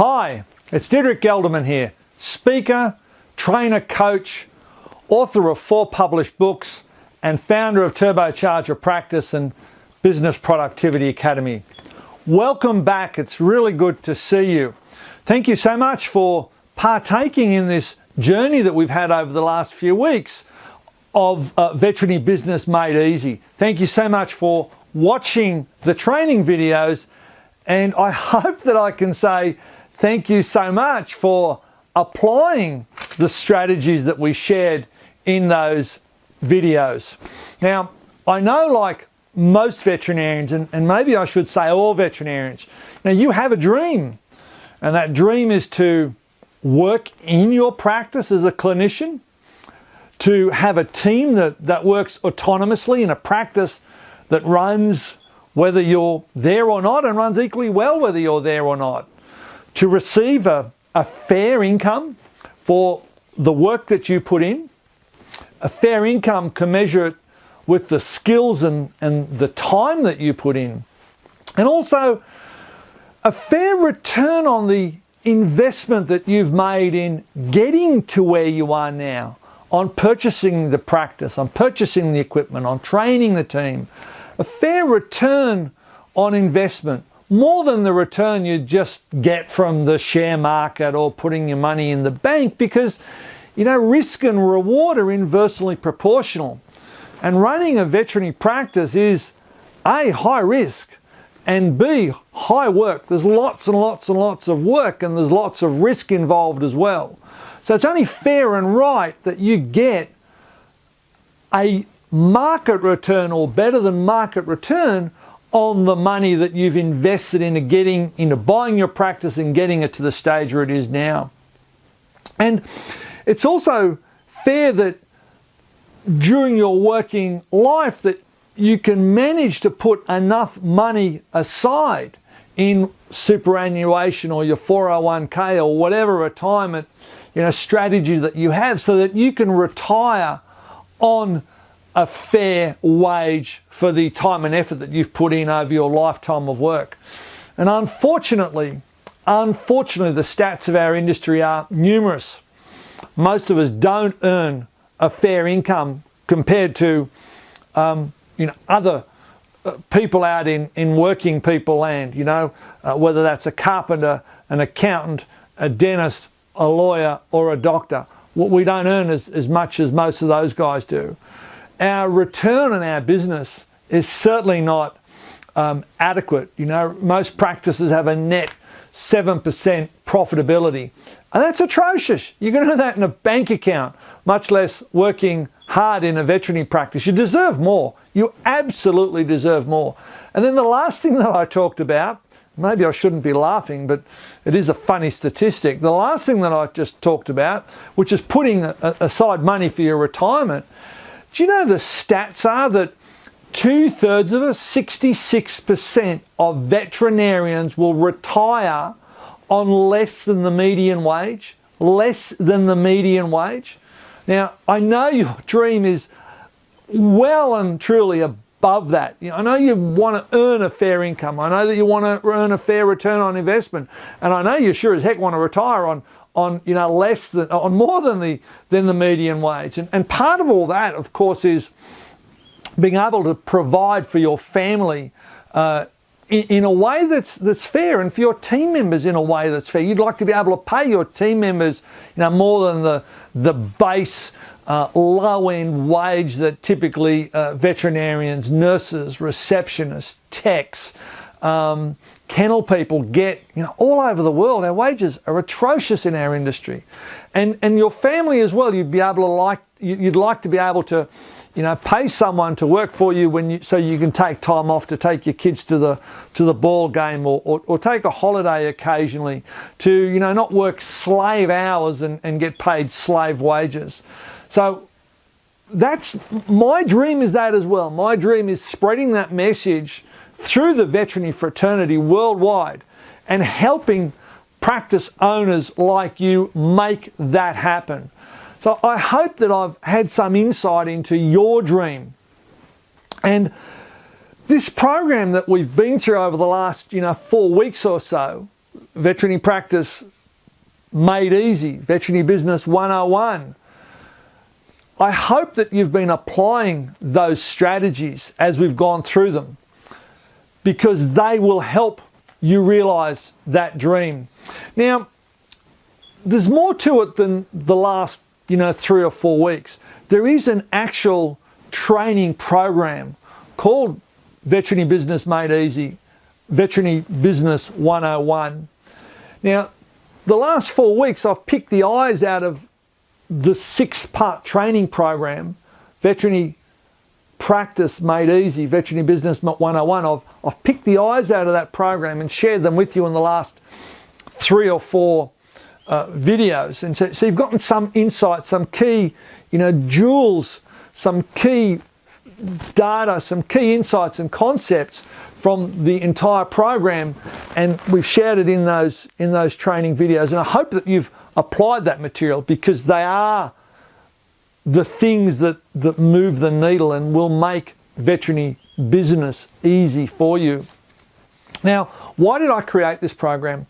Hi, it's Diederik Gelderman here, speaker, trainer, coach, author of 4 published books, and founder of Turbocharge Your Practice and Business Productivity Academy. Welcome back. It's really good to see you. Thank you so much for partaking in this journey that we've had over the last few weeks of Veterinary Business Made Easy. Thank you so much for watching the training videos, and I hope that I can say thank you so much for applying the strategies that we shared in those videos. Now, I know, like most veterinarians, and maybe I should say all veterinarians, now you have a dream, and that dream is to work in your practice as a clinician, to have a team that works autonomously in a practice that runs whether you're there or not, and runs equally well whether you're there or not, to receive a fair income for the work that you put in. A fair income can measure it with the skills and the time that you put in, and also a fair return on the investment that you've made in getting to where you are now, on purchasing the practice, on purchasing the equipment, on training the team. A fair return on investment, more than the return you just get from the share market or putting your money in the bank, because risk and reward are inversely proportional. And running a veterinary practice is A, high risk, and B, high work. There's lots and lots and lots of work, and there's lots of risk involved as well. So it's only fair and right that you get a market return, or better than market return, on the money that you've invested into buying your practice and getting it to the stage where it is now. And it's also fair that during your working life that you can manage to put enough money aside in superannuation or your 401k or whatever retirement strategy that you have, so that you can retire on a fair wage for the time and effort that you've put in over your lifetime of work. And unfortunately, the stats of our industry are numerous. Most of us don't earn a fair income compared to other people out in working people land, whether that's a carpenter, an accountant, a dentist, a lawyer, or a doctor. We don't earn as much as most of those guys do. Our return on our business is certainly not adequate. Most practices have a net 7% profitability, and that's atrocious. You're going to earn that in a bank account, much less working hard in a veterinary practice. You deserve more. You absolutely deserve more. And then the last thing that I talked about, maybe I shouldn't be laughing, but it is a funny statistic. The last thing that I just talked about, which is putting aside money for your retirement, do you know the stats are that 2/3 of us, 66% of veterinarians will retire on less than the median wage? Less than the median wage. Now, I know your dream is well and truly above that. I know you want to earn a fair income. I know that you want to earn a fair return on investment, and I know you sure as heck want to retire on more than the median wage. And part of all that, of course, is being able to provide for your family in a way that's fair, and for your team members in a way that's fair. You'd like to be able to pay your team members more than the base low-end wage that typically veterinarians, nurses, receptionists, techs, kennel people get all over the world. Our wages are atrocious in our industry, and your family as well. You'd like to be able to pay someone to work for you so you can take time off to take your kids to the ball game, or take a holiday occasionally, to not work slave hours and get paid slave wages. So that's my dream, is that as well. My dream is spreading that message through the veterinary fraternity worldwide and helping practice owners like you make that happen. So I hope that I've had some insight into your dream. And this program that we've been through over the last 4 weeks or so Veterinary Practice Made Easy, Veterinary Business 101. I hope that you've been applying those strategies as we've gone through them, because they will help you realize that dream. Now, there's more to it than the last, 3 or 4 weeks. There is an actual training program called Veterinary Business Made Easy, Veterinary Business 101. Now, the last 4 weeks, I've picked the eyes out of the 6-part training program, Veterinary Practice Made Easy, Veterinary Business 101. I've picked the eyes out of that program and shared them with you in the last 3 or 4 videos. And so you've gotten some insight, some key, jewels, some key data, some key insights and concepts from the entire program, and we've shared it in those training videos. And I hope that you've applied that material, because they are the things that move the needle and will make veterinary business easy for you. Now, why did I create this program?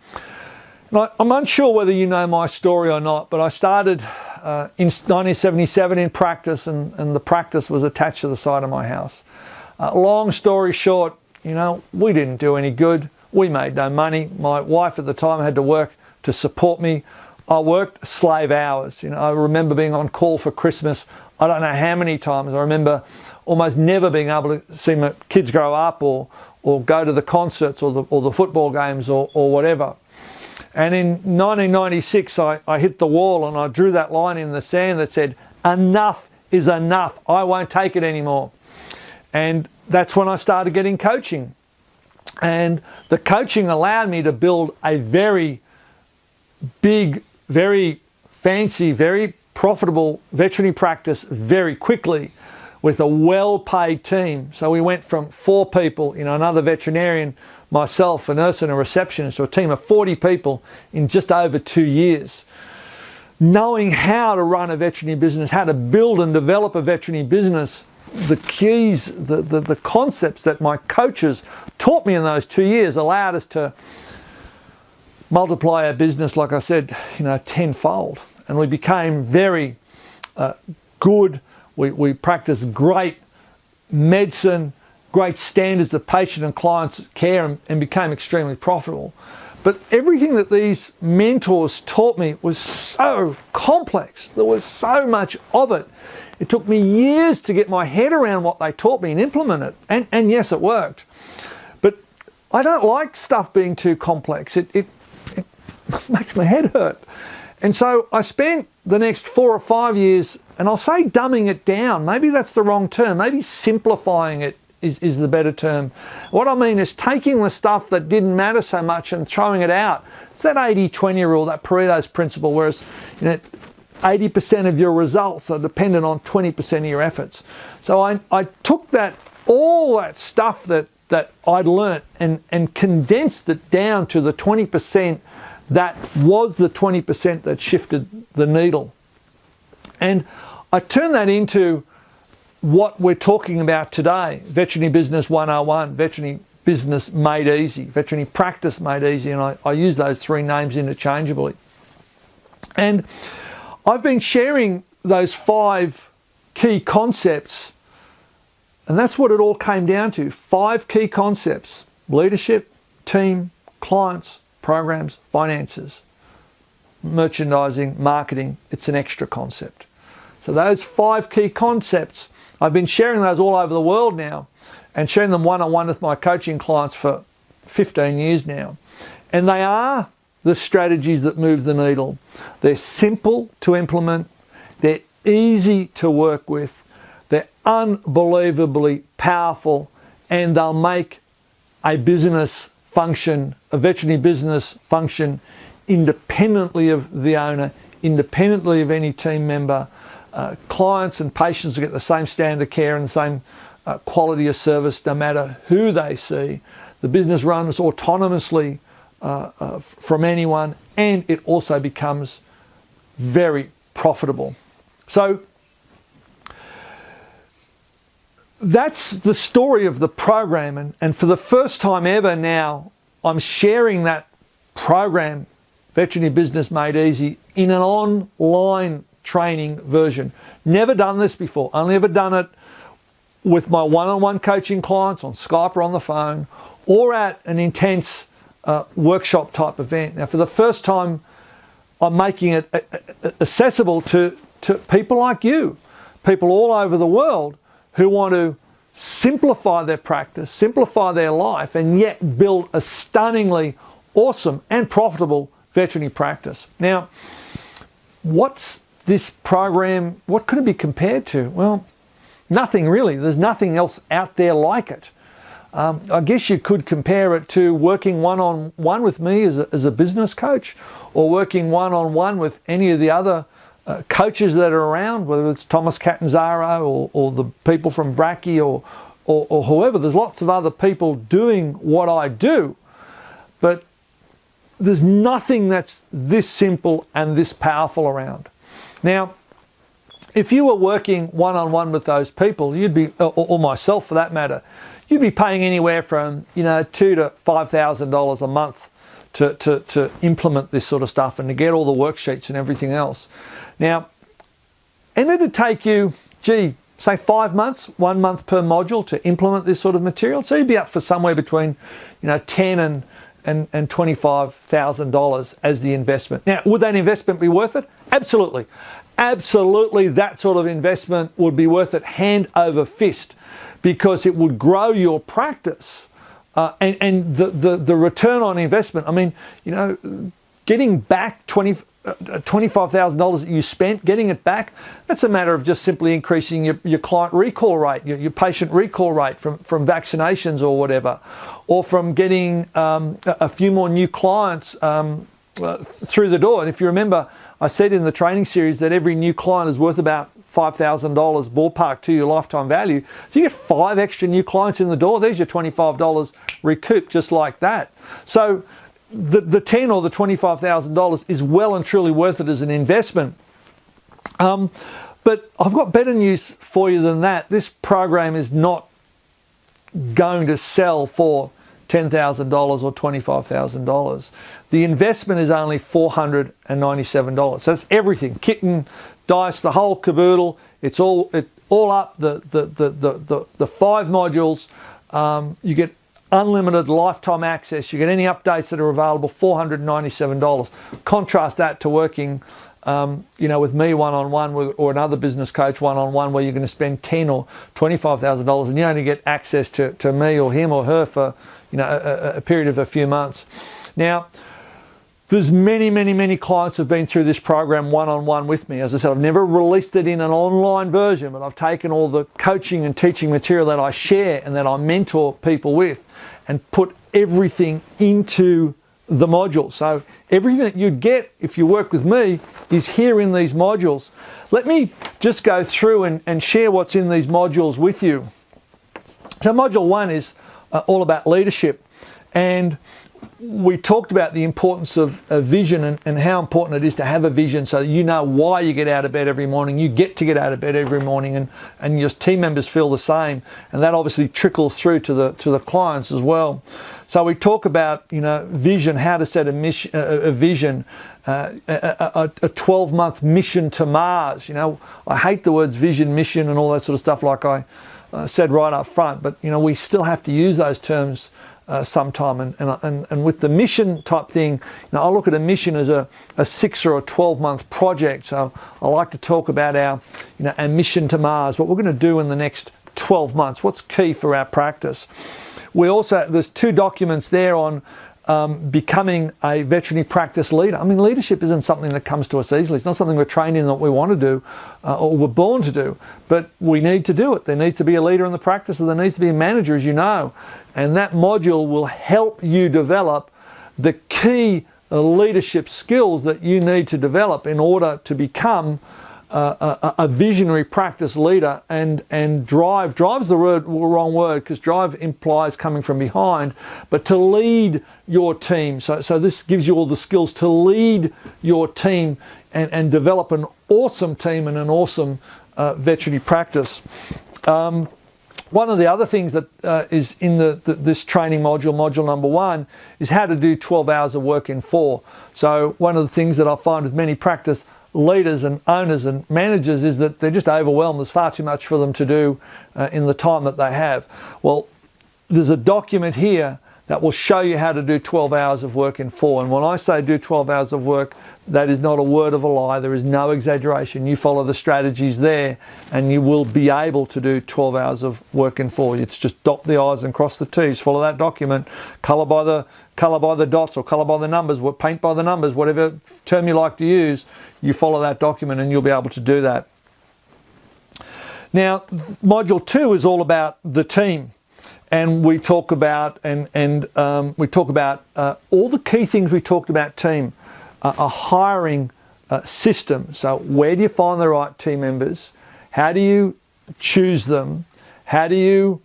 I'm unsure whether you know my story or not, but I started in 1977 in practice, and the practice was attached to the side of my house. Long story short, we didn't do any good. We made no money. My wife at the time had to work to support me. I worked slave hours. I remember being on call for Christmas. I don't know how many times. I remember almost never being able to see my kids grow up or go to the concerts or the football games or whatever. And in 1996, I hit the wall, and I drew that line in the sand that said, enough is enough. I won't take it anymore. And that's when I started getting coaching. And the coaching allowed me to build a very big, very fancy, very profitable veterinary practice very quickly with a well-paid team. So we went from 4 people, another veterinarian, myself, a nurse and a receptionist, to a team of 40 people in just over 2 years. Knowing how to run a veterinary business, how to build and develop a veterinary business, the keys, the concepts that my coaches taught me in those 2 years allowed us to multiply our business, like I said, tenfold. And we became very good. We practiced great medicine, great standards of patient and client care, and became extremely profitable. But everything that these mentors taught me was so complex. There was so much of it. It took me years to get my head around what they taught me and implement it. And yes, it worked. But I don't like stuff being too complex. It makes my head hurt. And so I spent the next 4 or 5 years, and I'll say dumbing it down. Maybe that's the wrong term. Maybe simplifying it is the better term. What I mean is taking the stuff that didn't matter so much and throwing it out. It's that 80-20 rule, that Pareto's principle, whereas 80% of your results are dependent on 20% of your efforts. So I took all that stuff that I'd learnt and condensed it down to the 20% that was the 20% that shifted the needle. And I turned that into what we're talking about today, Veterinary Business 101, Veterinary Business Made Easy, Veterinary Practice Made Easy, and I use those 3 names interchangeably. And I've been sharing those 5 key concepts, and that's what it all came down to. 5 key concepts: leadership, team, clients, programs, finances, merchandising, marketing. It's an extra concept. So those 5 key concepts, I've been sharing those all over the world now, and sharing them one-on-one with my coaching clients for 15 years now. And they are the strategies that move the needle. They're simple to implement, they're easy to work with, they're unbelievably powerful, and they'll make a business function, a veterinary business function, independently of the owner, independently of any team member. Clients and patients will get the same standard of care and the same quality of service no matter who they see. The business runs autonomously from anyone, and it also becomes very profitable. So that's the story of the program, and for the first time ever now, I'm sharing that program, Veterinary Business Made Easy, in an online training version. Never done this before. Only ever done it with my one-on-one coaching clients on Skype or on the phone, or at an intense workshop type event. Now, for the first time, I'm making it accessible to people like you, people all over the world who want to simplify their practice, simplify their life, and yet build a stunningly awesome and profitable veterinary practice. Now, what's this program, what could it be compared to? Well, nothing really. There's nothing else out there like it. I guess you could compare it to working one-on-one with me as a business coach, or working one-on-one with any of the other coaches that are around, whether it's Thomas Catanzaro or the people from Bracky or whoever. There's lots of other people doing what I do, but there's nothing that's this simple and this powerful around. Now, if you were working one-on-one with those people, you'd be, or myself for that matter, you'd be paying anywhere from $2,000 to $5,000 a month to implement this sort of stuff and to get all the worksheets and everything else. Now, and it'd take you, say 5 months, 1 month per module to implement this sort of material. So you'd be up for somewhere between $10,000 and $25,000 as the investment. Now, would that investment be worth it? Absolutely. Absolutely, that sort of investment would be worth it hand over fist, because it would grow your practice. And the return on investment, I mean, getting back $25,000 that you spent, getting it back, that's a matter of just simply increasing your client recall rate, your patient recall rate from vaccinations or whatever, or from getting a few more new clients through the door. And if you remember, I said in the training series that every new client is worth about $5,000 ballpark to your lifetime value. So you get 5 extra new clients in the door. There's your $25 recouped just like that. So the $10,000 or the $25,000 is well and truly worth it as an investment. But I've got better news for you than that. This program is not going to sell for $10,000 or $25,000. The investment is only $497. So that's everything, kitten, dice, the whole caboodle. It's all up. The 5 modules. You get unlimited lifetime access. You get any updates that are available. $497. Contrast that to working, with me one-on-one or another business coach one-on-one, where you're going to spend $10,000 or $25,000, and you only get access to me or him or her for a period of a few months. Now, there's many clients who've been through this program one-on-one with me. As I said, I've never released it in an online version, but I've taken all the coaching and teaching material that I share and that I mentor people with and put everything into the modules. So everything that you'd get if you work with me is here in these modules. Let me just go through and share what's in these modules with you. So module 1 is all about leadership, and we talked about the importance of a vision and how important it is to have a vision, so you know why you get out of bed every morning. You get to get out of bed every morning, and your team members feel the same, and that obviously trickles through to the clients as well. So we talk about vision, how to set a vision, a 12-month mission to Mars. I hate the words vision, mission, and all that sort of stuff, like I said right up front, but we still have to use those terms sometime, and with the mission type thing, I look at a mission as a 6 or a 12-month project. So I like to talk about our mission to Mars, what we're going to do in the next 12 months, what's key for our practice. There's 2 documents there on becoming a veterinary practice leader. I mean, leadership isn't something that comes to us easily. It's not something we're trained in that we want to do or we're born to do, but we need to do it. There needs to be a leader in the practice, or there needs to be a manager, as you know. And that module will help you develop the key leadership skills that you need to develop in order to become a visionary practice leader. And drive's the wrong word, because drive implies coming from behind, but to lead your team. So this gives you all the skills to lead your team and develop an awesome team and an awesome veterinary practice. One of the other things that is in this training module, module number 1, is how to do 12 hours of work in 4. So one of the things that I find with many practice leaders and owners and managers is that they're just overwhelmed. There's far too much for them to do in the time that they have. Well, there's a document here that will show you how to do 12 hours of work in 4. And when I say do 12 hours of work, that is not a word of a lie. There is no exaggeration. You follow the strategies there and you will be able to do 12 hours of work in 4. It's just dot the I's and cross the T's. Follow that document. Colour by the dots or colour by the numbers, paint by the numbers, whatever term you like to use. You follow that document and you'll be able to do that. Now, module 2 is all about the team. And we talk about all the key things we talked about team, a hiring system. So where do you find the right team members? How do you choose them? How do you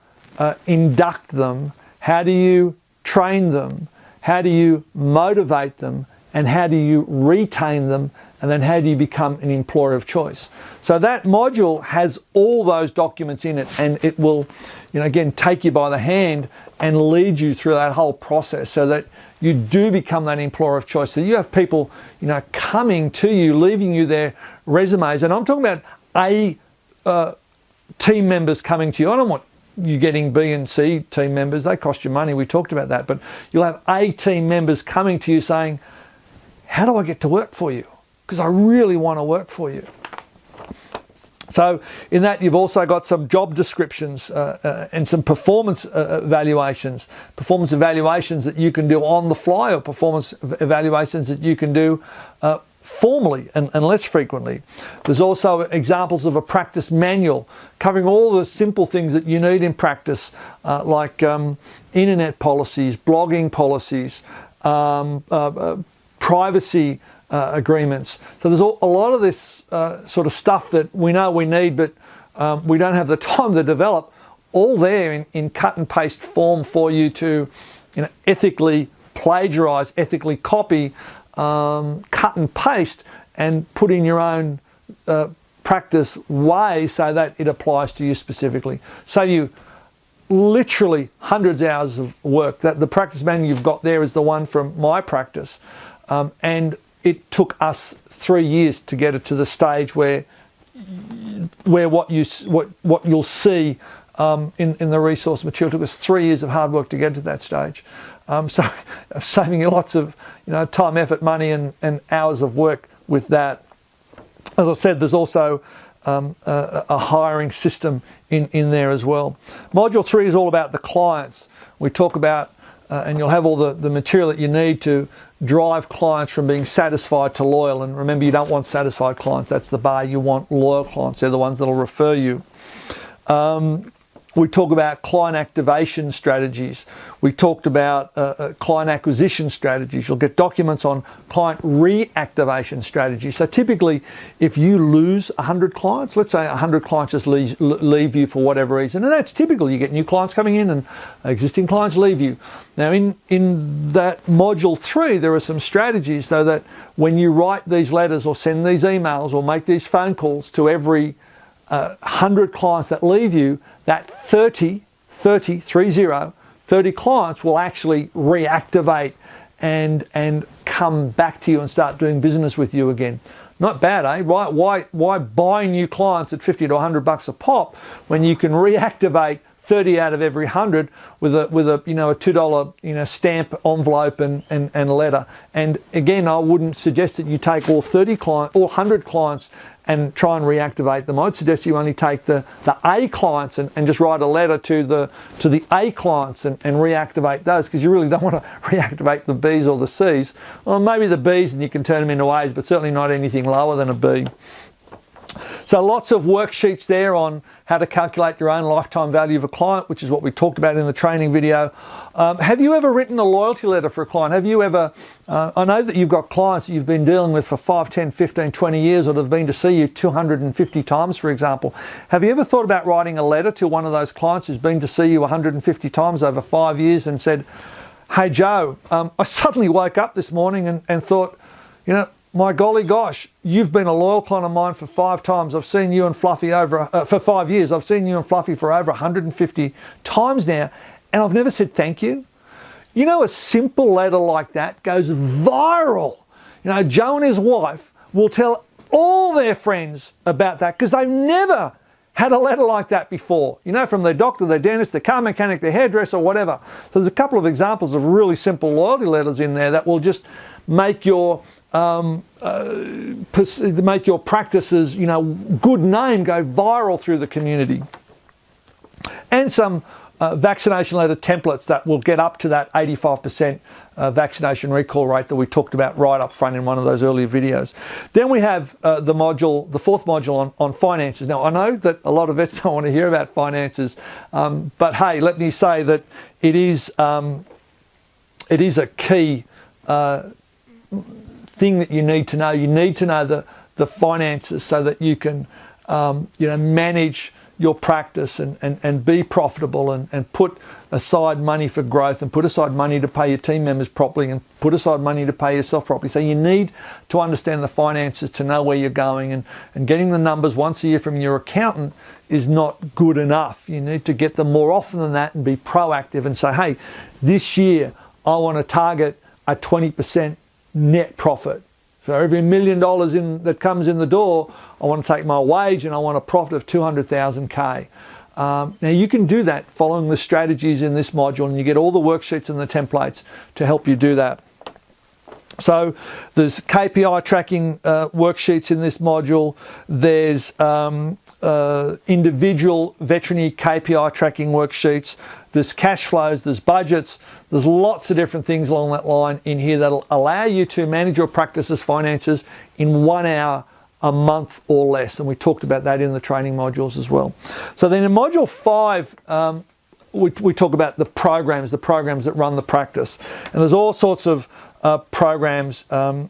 induct them? How do you train them? How do you motivate them? And how do you retain them? And then how do you become an employer of choice? So that module has all those documents in it, and it will, again, take you by the hand and lead you through that whole process so that you do become that employer of choice. So you have people, coming to you, leaving you their resumes. And I'm talking about team members coming to you. I don't want you getting B and C team members. They cost you money. We talked about that. But you'll have A team members coming to you saying, how do I get to work for you? Because I really want to work for you. So in that, you've also got some job descriptions and some performance evaluations that you can do on the fly, or performance evaluations that you can do formally and less frequently. There's also examples of a practice manual covering all the simple things that you need in practice, like internet policies, blogging policies, privacy agreements. So there's a lot of this sort of stuff that we know we need, but we don't have the time to develop, all there in cut and paste form for you to ethically plagiarize, ethically copy, cut and paste, and put in your own practice way so that it applies to you specifically. So you literally hundreds of hours of work. That the practice manual you've got there is the one from my practice, and it took us 3 years to get it to the stage where what you'll see in the resource material took us 3 years of hard work to get to that stage. So saving you lots of time, effort, money, and hours of work with that. As I said, there's also a hiring system in there as well. Module 3 is all about the clients. We talk about, and you'll have all the material that you need to drive clients from being satisfied to loyal. And remember, you don't want satisfied clients. That's the bar. You want loyal clients. They're the ones that'll refer you. We talk about client activation strategies. We talked about client acquisition strategies. You'll get documents on client reactivation strategies. So typically, if you lose 100 clients, let's say 100 clients just leave you for whatever reason, and that's typical. You get new clients coming in and existing clients leave you. Now in that module 3, there are some strategies so that when you write these letters or send these emails or make these phone calls to every 100 clients that leave you, that 30 clients will actually reactivate and come back to you and start doing business with you again. Not bad, eh? Why buy new clients at $50 to $100 a pop when you can reactivate 30 out of every 100 with a $2 stamp envelope and a letter. And again, I wouldn't suggest that you take all 30 clients, all 100 clients and try and reactivate them. I'd suggest you only take the A clients and just write a letter to the A clients and reactivate those, because you really don't want to reactivate the B's or the C's. Well, maybe the B's and you can turn them into A's, but certainly not anything lower than a B. So lots of worksheets there on how to calculate your own lifetime value of a client, which is what we talked about in the training video. Have you ever written a loyalty letter for a client? Have you ever, I know that you've got clients that you've been dealing with for 5, 10, 15, 20 years, or have been to see you 250 times, for example. Have you ever thought about writing a letter to one of those clients who's been to see you 150 times over 5 years and said, hey Joe, I suddenly woke up this morning and thought, my golly gosh, you've been a loyal client of mine for 5 times. I've seen you and Fluffy for 5 years. I've seen you and Fluffy for over 150 times now, and I've never said thank you. You know, a simple letter like that goes viral. You know, Joe and his wife will tell all their friends about that because they've never had a letter like that before. You know, from their doctor, their dentist, their car mechanic, their hairdresser, whatever. So there's a couple of examples of really simple loyalty letters in there that will just make your practice's, you know, good name go viral through the community. And some vaccination letter templates that will get up to that 85% vaccination recall rate that we talked about right up front in one of those earlier videos. Then we have the fourth module on finances. Now, I know that a lot of vets don't want to hear about finances, but hey, let me say that it is a key thing that you need to know. You need to know the finances so that you can manage your practice and be profitable and put aside money for growth and put aside money to pay your team members properly and put aside money to pay yourself properly. So you need to understand the finances to know where you're going, and getting the numbers once a year from your accountant is not good enough. You need to get them more often than that and be proactive and say, hey, this year I want to target a 20% net profit. So every $1 million that comes in the door, I want to take my wage and I want a profit of 200,000 K. Now you can do that following the strategies in this module, and you get all the worksheets and the templates to help you do that. So there's KPI tracking worksheets in this module. There's individual veterinary KPI tracking worksheets. There's cash flows, there's budgets, there's lots of different things along that line in here that'll allow you to manage your practice's finances in 1 hour a month or less. And we talked about that in the training modules as well. So then in module 5, we talk about the programs that run the practice. And there's all sorts of programs,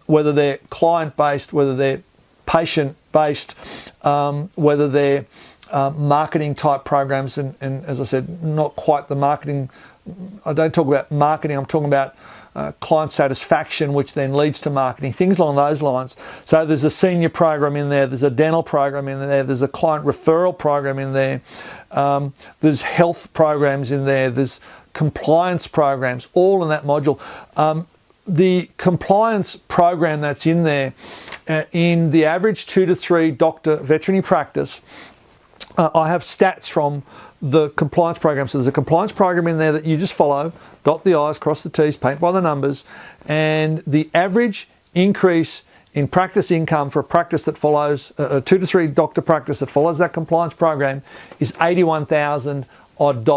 whether they're client-based, whether they're patient-based, whether they're marketing type programs, and as I said, not quite the marketing. I don't talk about marketing, I'm talking about client satisfaction, which then leads to marketing, things along those lines. So there's a senior program in there, there's a dental program in there, there's a client referral program in there, there's health programs in there, there's compliance programs, all in that module. The compliance program that's in there, in the average 2 to 3 doctor veterinary practice, I have stats from the compliance program. So there's a compliance program in there that you just follow, dot the I's, cross the T's, paint by the numbers, and the average increase in practice income for a practice that follows, a 2 to 3 doctor practice that follows that compliance program, is $81,000 odd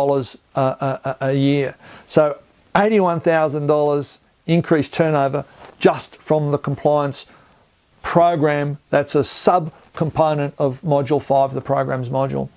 a year. So $81,000 increased turnover just from the compliance program. That's a sub-component of module 5, the programs module.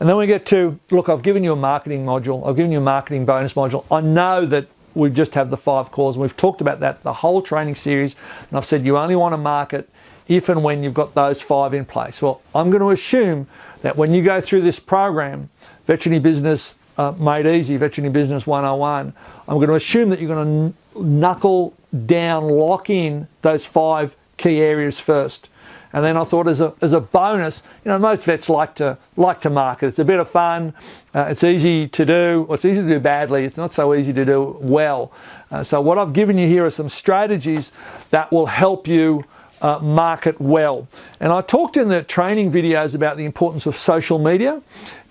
And then we get to, look, I've given you a marketing module, I've given you a marketing bonus module. I know that we just have the 5 cores, and we've talked about that the whole training series, and I've said you only want to market if and when you've got those 5 in place. Well, I'm going to assume that when you go through this program, Veterinary Business Made Easy, Veterinary Business 101, I'm going to assume that you're going to knuckle down, lock in those 5 key areas first. And then I thought as a bonus, you know, most vets like to market. It's a bit of fun. It's easy to do. Well, it's easy to do badly. It's not so easy to do well. So what I've given you here are some strategies that will help you market well. And I talked in the training videos about the importance of social media,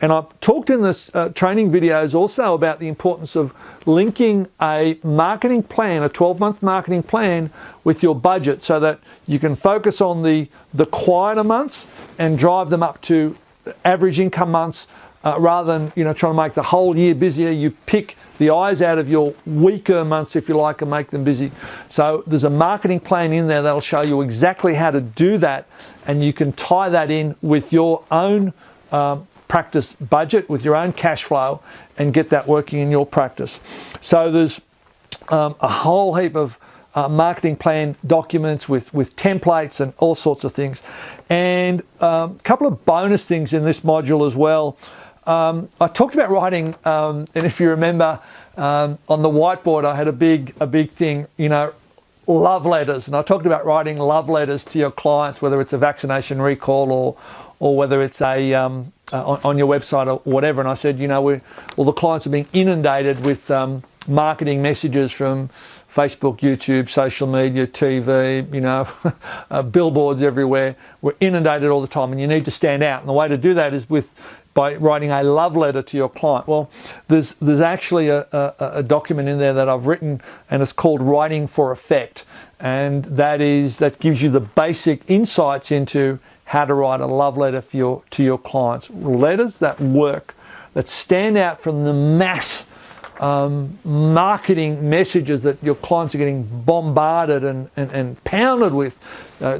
and I've talked in this training videos also about the importance of linking a marketing plan, a 12-month marketing plan, with your budget, so that you can focus on the quieter months and drive them up to average income months, rather than, you know, trying to make the whole year busier. You pick the eyes out of your weaker months, if you like, and make them busy. So there's a marketing plan in there that'll show you exactly how to do that, and you can tie that in with your own practice budget, with your own cash flow, and get that working in your practice. So there's a whole heap of marketing plan documents with templates and all sorts of things. And a couple of bonus things in this module as well. I talked about writing, and if you remember, on the whiteboard I had a big thing, you know, love letters. And I talked about writing love letters to your clients, whether it's a vaccination recall or whether it's a on your website or whatever. And I said, you know, all the clients are being inundated with marketing messages from Facebook, YouTube, social media, TV, you know, billboards everywhere. We're inundated all the time, and you need to stand out. And the way to do that is by writing a love letter to your client. Well, there's actually a document in there that I've written, and it's called Writing for Effect. And that gives you the basic insights into how to write a love letter to your clients. Letters that work, that stand out from the mass marketing messages that your clients are getting bombarded and pounded with.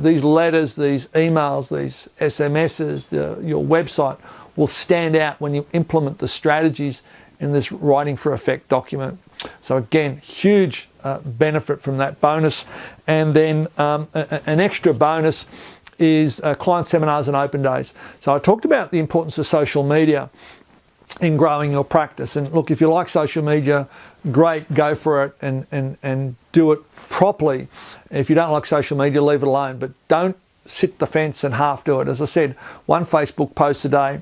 These letters, these emails, these SMSs, your website will stand out when you implement the strategies in this Writing for Effect document. So again, huge benefit from that bonus. And then an extra bonus is client seminars and open days. So I talked about the importance of social media in growing your practice. And look, if you like social media, great, go for it and do it properly. If you don't like social media, leave it alone, but don't sit the fence and half do it. As I said, one Facebook post a day,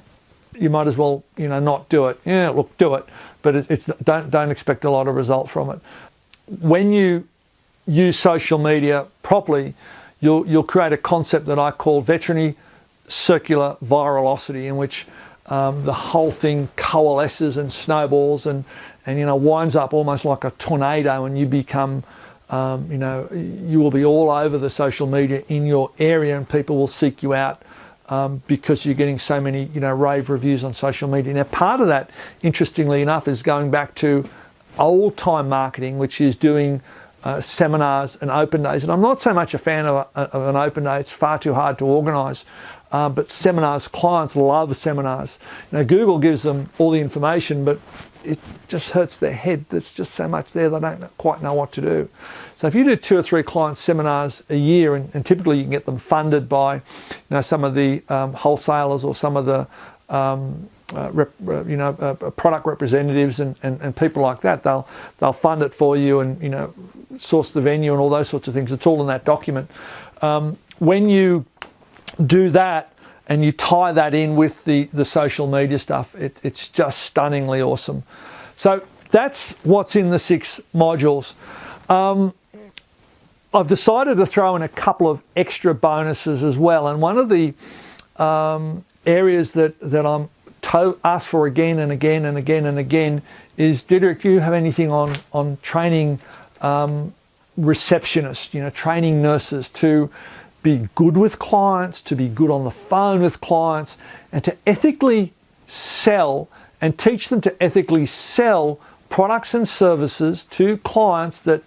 you might as well, you know, not do it. Yeah, look, do it, but don't expect a lot of result from it. When you use social media properly, you'll create a concept that I call veterinary circular virality, in which the whole thing coalesces and snowballs and you know, winds up almost like a tornado, and you become you know, you will be all over the social media in your area, and people will seek you out because you're getting so many, you know, rave reviews on social media. Now, part of that, interestingly enough, is going back to old time marketing, which is doing seminars and open days. And I'm not so much a fan of an open day. It's far too hard to organise. But seminars, clients love seminars. Now, Google gives them all the information, but it just hurts their head. There's just so much there, they don't quite know what to do. So if you do 2 or 3 client seminars a year, and typically you can get them funded by, you know, some of the wholesalers or some of the product representatives and people like that, they'll fund it for you and, you know, source the venue and all those sorts of things. It's all in that document. When you do that and you tie that in with the social media stuff, it's just stunningly awesome. So that's what's in the 6 modules. I've decided to throw in a couple of extra bonuses as well, and one of the areas that I'm asked for again and again and again and again is, Diederik, do you have anything on training receptionists, you know, training nurses to be good with clients, to be good on the phone with clients, and to ethically sell and teach them to ethically sell products and services to clients that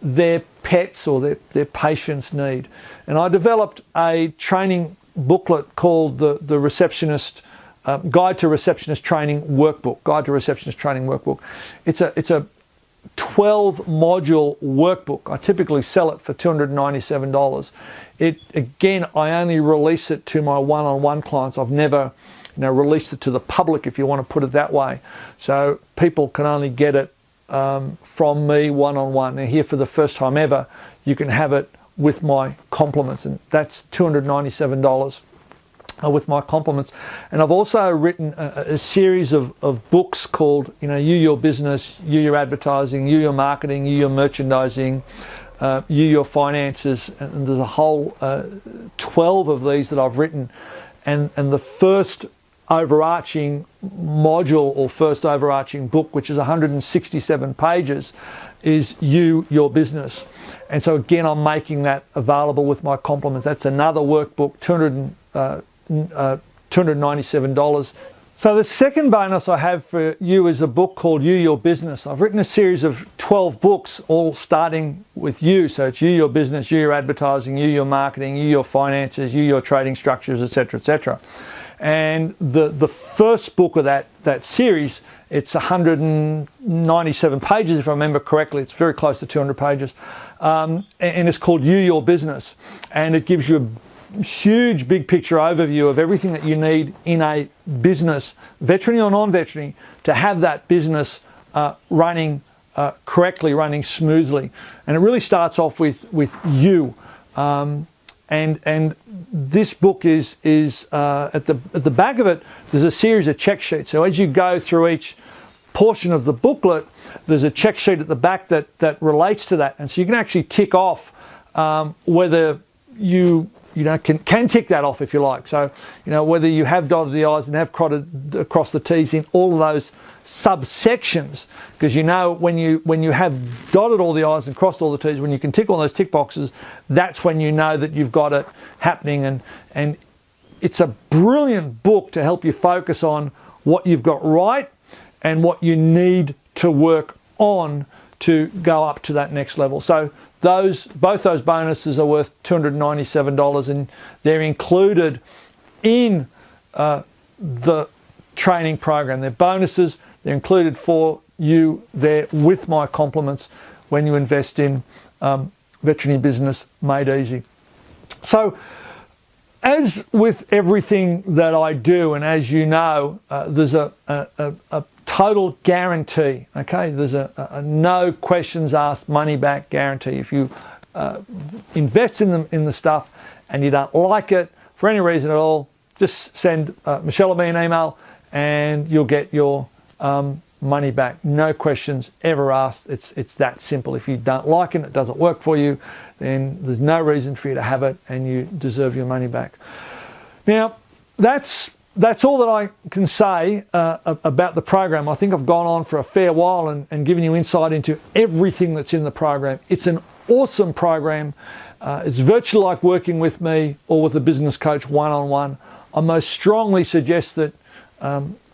their pets or their patients need. And I developed a training booklet called the Receptionist Guide to Receptionist Training Workbook. Guide to Receptionist Training Workbook. It's a 12 module workbook. I typically sell it for $297. Again, I only release it to my one-on-one clients. I've never, you know, released it to the public, if you want to put it that way. So people can only get it from me one-on-one. Now, here for the first time ever, you can have it with my compliments, and that's $297 with my compliments. And I've also written a series of books called, you know, You Your Business, You Your Advertising, You Your Marketing, You Your Merchandising, You Your Finances, and there's a whole 12 of these that I've written. And the first overarching module or first overarching book, which is 167 pages, is You Your Business. And so again, I'm making that available with my compliments. That's another workbook, $297. So the second bonus I have for you is a book called You Your Business. I've written a series of 12 books, all starting with you. So it's You Your Business, You Your Advertising, You Your Marketing, You Your Finances, You Your Trading Structures, etc., etc. And the first book of that series, it's 197 pages, if I remember correctly. It's very close to 200 pages. And it's called You Your Business. And it gives you a huge big picture overview of everything that you need in a business, veterinary or non-veterinary, to have that business running correctly, running smoothly. And it really starts off with you. And this book is at the back of it, there's a series of check sheets. So as you go through each portion of the booklet, there's a check sheet at the back that relates to that. And so you can actually tick off whether you can tick that off if you like. So, whether you have dotted the I's and have crossed the T's in all of those subsections, because when you have dotted all the I's and crossed all the T's, when you can tick all those tick boxes, that's when you know that you've got it happening. And it's a brilliant book to help you focus on what you've got right and what you need to work on to go up to that next level. So both those bonuses are worth $297, and they're included in the training program. They're bonuses. They're included for you there with my compliments when you invest in Veterinary Business Made Easy. So, as with everything that I do, and as you know, there's a total guarantee. Okay, there's a no questions asked, money back guarantee. If you invest in the stuff and you don't like it for any reason at all, just send Michelle or me an email, and you'll get your money back. No questions ever asked. It's that simple. If you don't like it, it doesn't work for you, then there's no reason for you to have it, and you deserve your money back. Now, that's all that I can say about the program. I think I've gone on for a fair while and given you insight into everything that's in the program. It's an awesome program. It's virtually like working with me or with a business coach one-on-one. I most strongly suggest that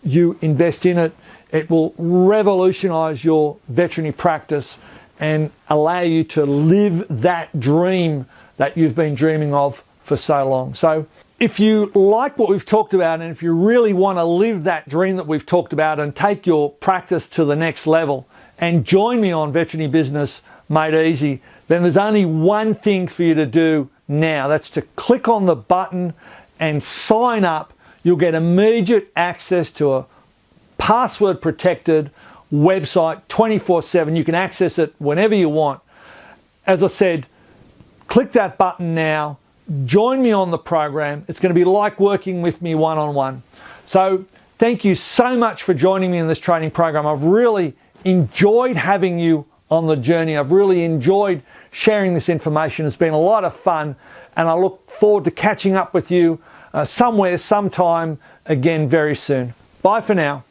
you invest in it. It will revolutionize your veterinary practice and allow you to live that dream that you've been dreaming of for so long. So if you like what we've talked about, and if you really want to live that dream that we've talked about and take your practice to the next level and join me on Veterinary Business Made Easy, then there's only one thing for you to do now. That's to click on the button and sign up. You'll get immediate access to a password protected website 24/7. You can access it whenever you want. As I said, click that button now. Join me on the program. It's going to be like working with me one-on-one. So thank you so much for joining me in this training program. I've really enjoyed having you on the journey. I've really enjoyed sharing this information. It's been a lot of fun, and I look forward to catching up with you somewhere, sometime again very soon. Bye for now.